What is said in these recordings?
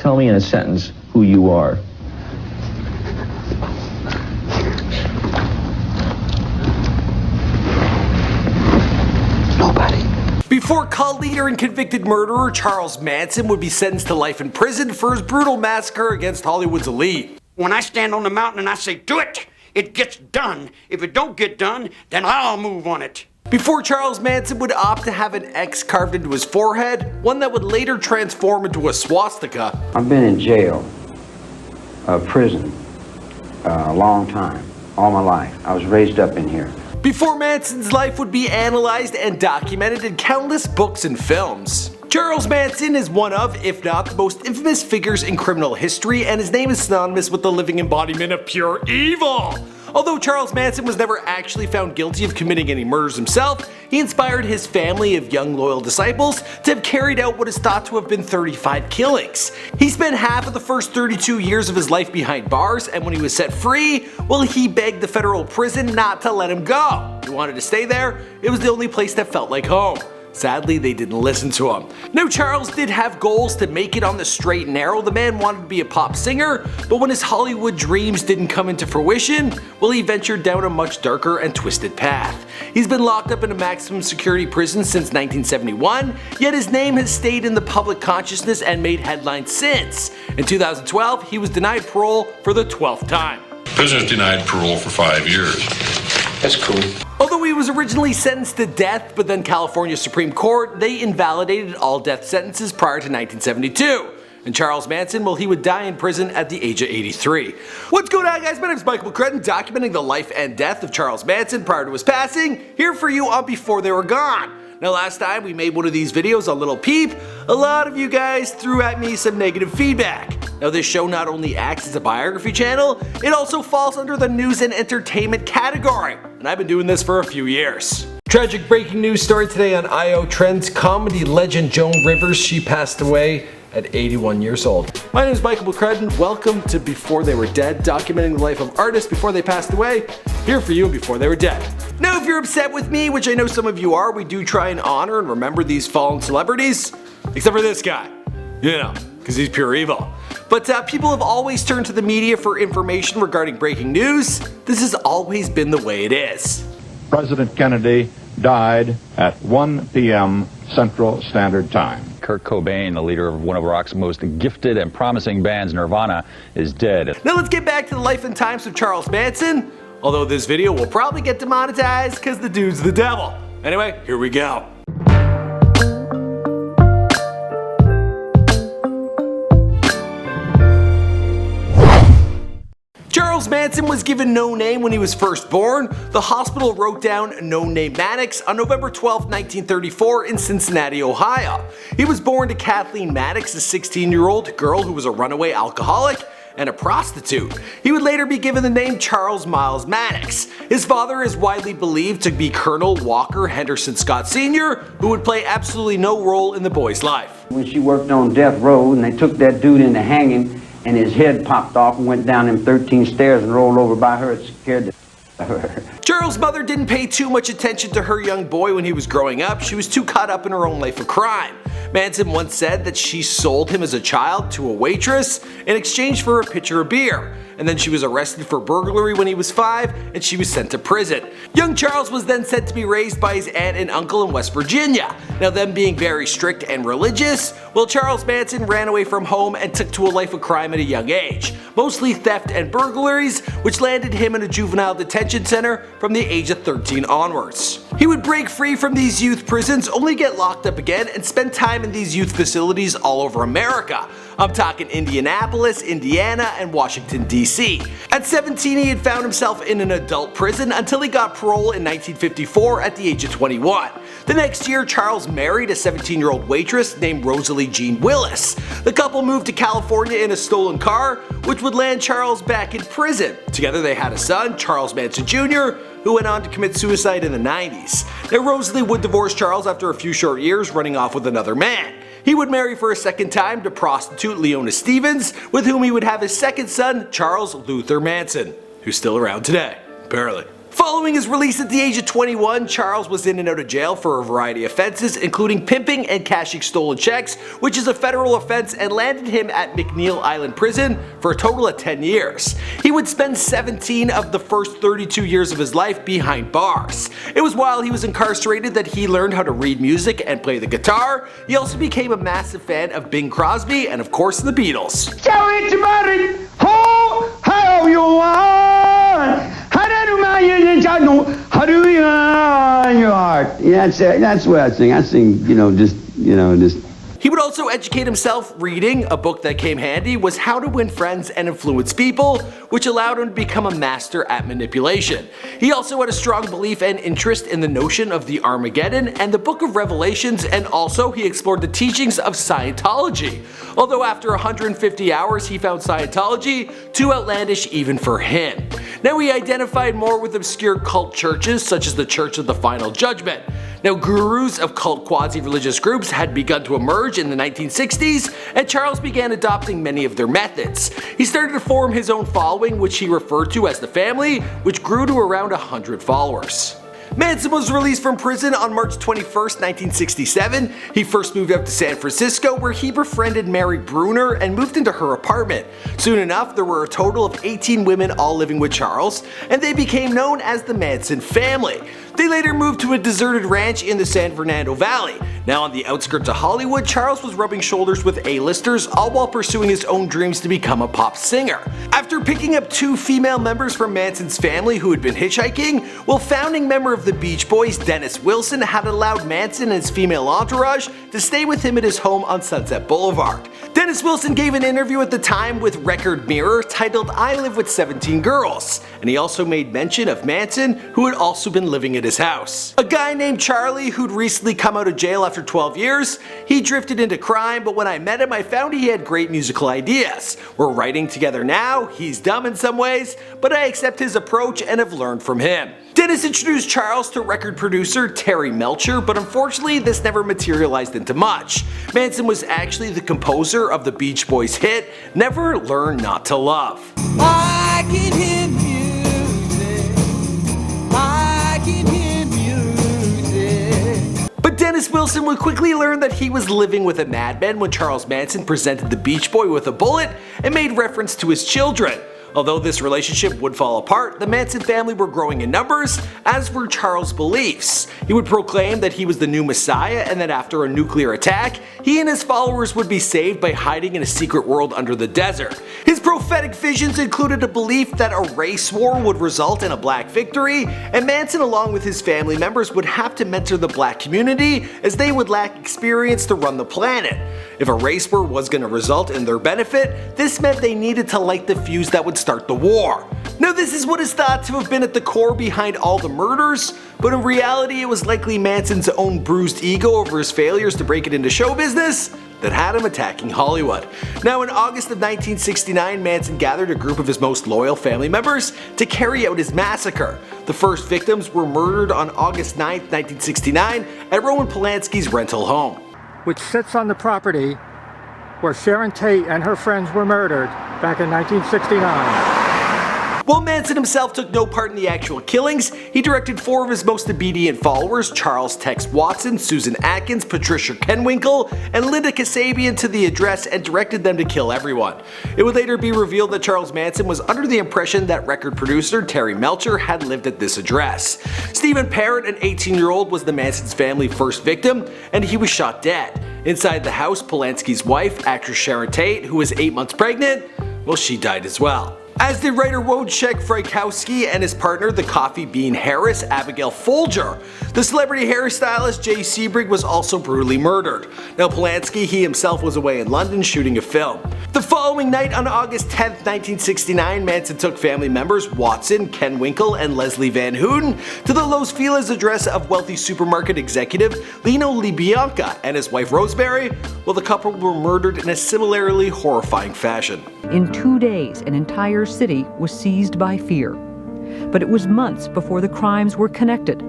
Tell me in a sentence who you are. Nobody. Before cult leader and convicted murderer Charles Manson would be sentenced to life in prison for his brutal massacre against Hollywood's elite. When I stand on the mountain and I say, do it, it gets done. If it don't get done, then I'll move on it. Before Charles Manson would opt to have an X carved into his forehead, one that would later transform into a swastika. I've been in jail, prison, a long time, all my life. I was raised up in here. Before Manson's life would be analyzed and documented in countless books and films. Charles Manson is one of, if not the most infamous figures in criminal history, and his name is synonymous with the living embodiment of pure evil. Although Charles Manson was never actually found guilty of committing any murders himself, he inspired his family of young loyal disciples to have carried out what is thought to have been 35 killings. He spent half of the first 32 years of his life behind bars, and when he was set free, well, he begged the federal prison not to let him go. He wanted to stay there. It was the only place that felt like home. Sadly, they didn't listen to him. Now, Charles did have goals to make it on the straight and narrow. The man wanted to be a pop singer, but when his Hollywood dreams didn't come into fruition, well, he ventured down a much darker and twisted path. He's been locked up in a maximum security prison since 1971, yet his name has stayed in the public consciousness and made headlines since. In 2012, he was denied parole for the 12th time. Prisoners denied parole for 5 years. That's cool. Although he was originally sentenced to death, but then California Supreme Court, they invalidated all death sentences prior to 1972. And Charles Manson, well, he would die in prison at the age of 83. What's going on, guys? My name is Michael McCrudden, documenting the life and death of Charles Manson prior to his passing, here for you on Before They Were Gone. Now, last time we made one of these videos on Little Peep, a lot of you guys threw at me some negative feedback. Now, this show not only acts as a biography channel, it also falls under the news and entertainment category, and I've been doing this for a few years. Tragic breaking news story today on IO Trends. Comedy legend Joan Rivers, she passed away at 81 years old. My name is Michael McCrudden. Welcome to Before They Were Dead, documenting the life of artists before they passed away, here for you before they were dead. Now, if you're upset with me, which I know some of you are, we do try and honor and remember these fallen celebrities, except for this guy, you know, because he's pure evil. But people have always turned to the media for information regarding breaking news. This has always been the way it is. President Kennedy died at 1 p.m. Central Standard Time. Kurt Cobain, the leader of one of rock's most gifted and promising bands, Nirvana, is dead. Now let's get back to the life and times of Charles Manson, although this video will probably get demonetized because the dude's the devil. Anyway, here we go. Charles Manson was given no name when he was first born. The hospital wrote down no name Maddox on November 12, 1934 in Cincinnati, Ohio. He was born to Kathleen Maddox, a 16-year-old girl who was a runaway alcoholic and a prostitute. He would later be given the name Charles Miles Maddox. His father is widely believed to be Colonel Walker Henderson Scott Sr., who would play absolutely no role in the boy's life. When she worked on death row and they took that dude into hanging, and his head popped off and went down them 13 stairs and rolled over by her, it scared the her. Charles' mother didn't pay too much attention to her young boy when he was growing up. She was too caught up in her own life of crime. Manson once said that she sold him as a child to a waitress in exchange for a pitcher of beer, and then she was arrested for burglary when he was 5 and she was sent to prison. Young Charles was then sent to be raised by his aunt and uncle in West Virginia. Now, them being very strict and religious, well, Charles Manson ran away from home and took to a life of crime at a young age, mostly theft and burglaries, which landed him in a juvenile detention center from the age of 13 onwards. He would break free from these youth prisons, only get locked up again, and spend time in these youth facilities all over America. I'm talking Indianapolis, Indiana, and Washington, D.C. At 17, he had found himself in an adult prison until he got parole in 1954 at the age of 21. The next year, Charles married a 17-year-old waitress named Rosalie Jean Willis. The couple moved to California in a stolen car, which would land Charles back in prison. Together they had a son, Charles Manson Jr., who went on to commit suicide in the 90s. Now, Rosalie would divorce Charles after a few short years, running off with another man. He would marry for a second time to prostitute Leona Stevens, with whom he would have his second son, Charles Luther Manson, who's still around today, apparently. Following his release at the age of 21, Charles was in and out of jail for a variety of offenses, including pimping and cashing stolen checks, which is a federal offense and landed him at McNeil Island Prison for a total of 10 years. He would spend 17 of the first 32 years of his life behind bars. It was while he was incarcerated that he learned how to read music and play the guitar. He also became a massive fan of Bing Crosby and of course the Beatles. Tell everybody, how you want. How do you on your heart? Yeah, that's what I sing. I sing, just. He would also educate himself. Reading a book that came handy was How to Win Friends and Influence People, which allowed him to become a master at manipulation. He also had a strong belief and interest in the notion of the Armageddon and the Book of Revelations, and also he explored the teachings of Scientology. Although after 150 hours he found Scientology too outlandish even for him. Now he identified more with obscure cult churches such as the Church of the Final Judgment. Now gurus of cult quasi-religious groups had begun to emerge in the 1960s, and Charles began adopting many of their methods. He started to form his own following, which he referred to as the Family, which grew to around 100 followers. Manson was released from prison on March 21st, 1967. He first moved out to San Francisco, where he befriended Mary Bruner and moved into her apartment. Soon enough, there were a total of 18 women all living with Charles, and they became known as the Manson family. They later moved to a deserted ranch in the San Fernando Valley. Now on the outskirts of Hollywood, Charles was rubbing shoulders with A-listers, all while pursuing his own dreams to become a pop singer. After picking up 2 female members from Manson's family who had been hitchhiking, founding member of the Beach Boys, Dennis Wilson, had allowed Manson and his female entourage to stay with him at his home on Sunset Boulevard. Dennis Wilson gave an interview at the time with Record Mirror titled I Live with 17 Girls, and he also made mention of Manson, who had also been living at his house. A guy named Charlie who'd recently come out of jail after 12 years, he drifted into crime, but when I met him I found he had great musical ideas. We're writing together now, he's dumb in some ways, but I accept his approach and have learned from him. Dennis introduced Charles to record producer Terry Melcher, but unfortunately this never materialized into much. Manson was actually the composer of the Beach Boys hit, Never Learn Not to Love. I can hear music. I can hear music. But Dennis Wilson would quickly learn that he was living with a madman when Charles Manson presented the Beach Boy with a bullet and made reference to his children. Although this relationship would fall apart, the Manson family were growing in numbers, as were Charles' beliefs. He would proclaim that he was the new Messiah and that after a nuclear attack, he and his followers would be saved by hiding in a secret world under the desert. His prophetic visions included a belief that a race war would result in a black victory, and Manson along with his family members would have to mentor the black community as they would lack experience to run the planet. If a race war was going to result in their benefit, this meant they needed to light the fuse that would start the war. Now this is what is thought to have been at the core behind all the murders, but in reality it was likely Manson's own bruised ego over his failures to break it into show business that had him attacking Hollywood. Now in August of 1969, Manson gathered a group of his most loyal family members to carry out his massacre. The first victims were murdered on August 9th, 1969 at Roman Polanski's rental home, which sits on the property where Sharon Tate and her friends were murdered back in 1969. While Manson himself took no part in the actual killings, he directed 4 of his most obedient followers, Charles Tex Watson, Susan Atkins, Patricia Kenwinkle, and Linda Kasabian, to the address and directed them to kill everyone. It would later be revealed that Charles Manson was under the impression that record producer Terry Melcher had lived at this address. Stephen Parrott, an 18-year-old, was the Manson's family's first victim, and he was shot dead. Inside the house, Polanski's wife, actress Sharon Tate, who was 8 months pregnant, well, she died as well. As did writer Wojciech Frykowski and his partner, the coffee bean heiress Abigail Folger. The celebrity hairstylist Jay Sebring was also brutally murdered. Now Polanski, he himself was away in London shooting a film. The following night on August 10th, 1969, Manson took family members Watson, Kenwinkle, and Leslie Van Houten to the Los Feliz address of wealthy supermarket executive Lino LaBianca and his wife Rosemary, while the couple were murdered in a similarly horrifying fashion. In 2 days, an entire city was seized by fear. But it was months before the crimes were connected.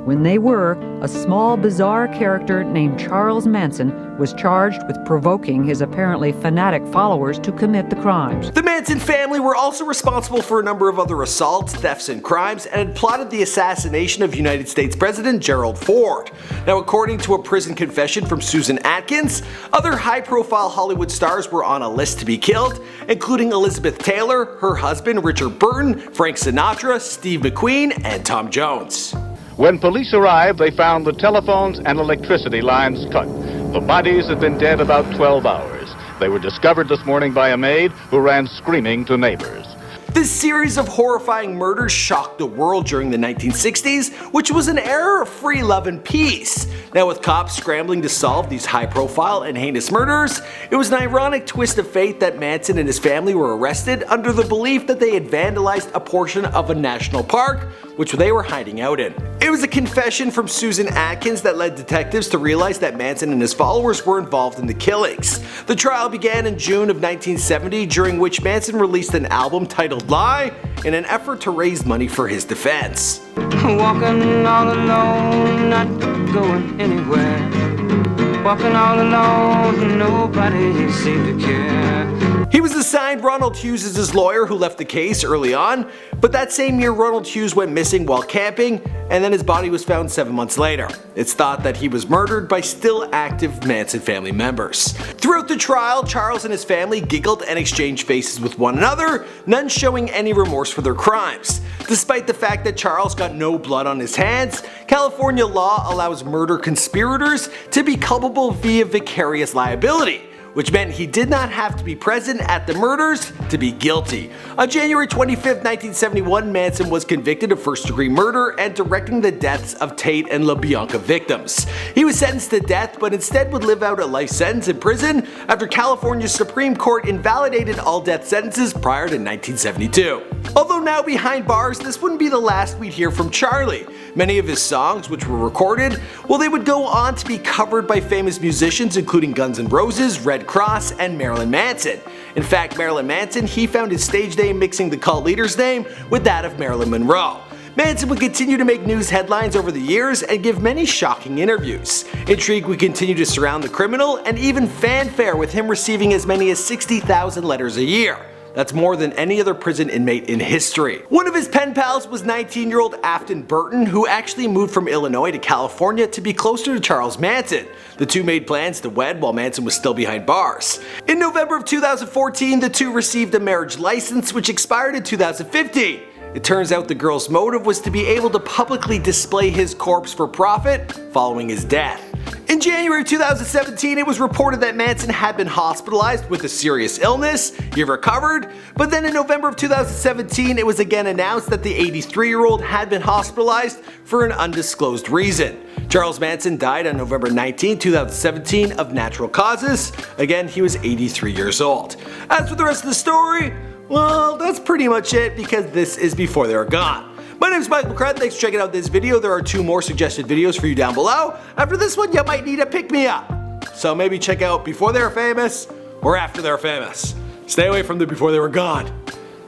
When they were, a small, bizarre character named Charles Manson was charged with provoking his apparently fanatic followers to commit the crimes. The Manson family were also responsible for a number of other assaults, thefts, and crimes, and had plotted the assassination of United States President Gerald Ford. Now, according to a prison confession from Susan Atkins, other high-profile Hollywood stars were on a list to be killed, including Elizabeth Taylor, her husband Richard Burton, Frank Sinatra, Steve McQueen, and Tom Jones. When police arrived, they found the telephones and electricity lines cut. The bodies had been dead about 12 hours. They were discovered this morning by a maid who ran screaming to neighbors. This series of horrifying murders shocked the world during the 1960s, which was an era of free love and peace. Now, with cops scrambling to solve these high-profile and heinous murders, it was an ironic twist of fate that Manson and his family were arrested under the belief that they had vandalized a portion of a national park, which they were hiding out in. It was a confession from Susan Atkins that led detectives to realize that Manson and his followers were involved in the killings. The trial began in June of 1970, during which Manson released an album titled Lie in an effort to raise money for his defense. Walking all alone, not going anywhere. Walking all alone, nobody seemed to care. He was assigned Ronald Hughes as his lawyer, who left the case early on, but that same year Ronald Hughes went missing while camping, and then his body was found 7 months later. It's thought that he was murdered by still active Manson family members. Throughout the trial, Charles and his family giggled and exchanged faces with one another, none showing any remorse for their crimes. Despite the fact that Charles got no blood on his hands, California law allows murder conspirators to be culpable via vicarious liability, which meant he did not have to be present at the murders to be guilty. On January 25, 1971, Manson was convicted of first-degree murder and directing the deaths of Tate and LaBianca victims. He was sentenced to death, but instead would live out a life sentence in prison after California's Supreme Court invalidated all death sentences prior to 1972. Although now behind bars, this wouldn't be the last we'd hear from Charlie. Many of his songs, which were recorded, well, they would go on to be covered by famous musicians including Guns N' Roses, Red Cross, and Marilyn Manson. In fact, Marilyn Manson, he found his stage name mixing the cult leader's name with that of Marilyn Monroe. Manson would continue to make news headlines over the years and give many shocking interviews. Intrigue would continue to surround the criminal, and even fanfare with him receiving as many as 60,000 letters a year. That's more than any other prison inmate in history. One of his pen pals was 19-year-old Afton Burton, who actually moved from Illinois to California to be closer to Charles Manson. The two made plans to wed while Manson was still behind bars. In November of 2014, the two received a marriage license, which expired in 2015. It turns out the girl's motive was to be able to publicly display his corpse for profit following his death. In January 2017, it was reported that Manson had been hospitalized with a serious illness. He recovered, but then in November of 2017, it was again announced that the 83-year-old had been hospitalized for an undisclosed reason. Charles Manson died on November 19, 2017 of natural causes. Again, he was 83 years old. As for the rest of the story, well, that's pretty much it, because this is before they were gone. My name is Michael McCrud, thanks for checking out this video. There are 2 more suggested videos for you down below. After this one, you might need a pick-me-up. So maybe check out Before They Were Famous or After They Were Famous. Stay away from the Before They Were Gone.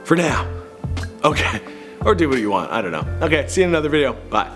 For now. Okay. Or do what you want, I don't know. Okay, see you in another video. Bye.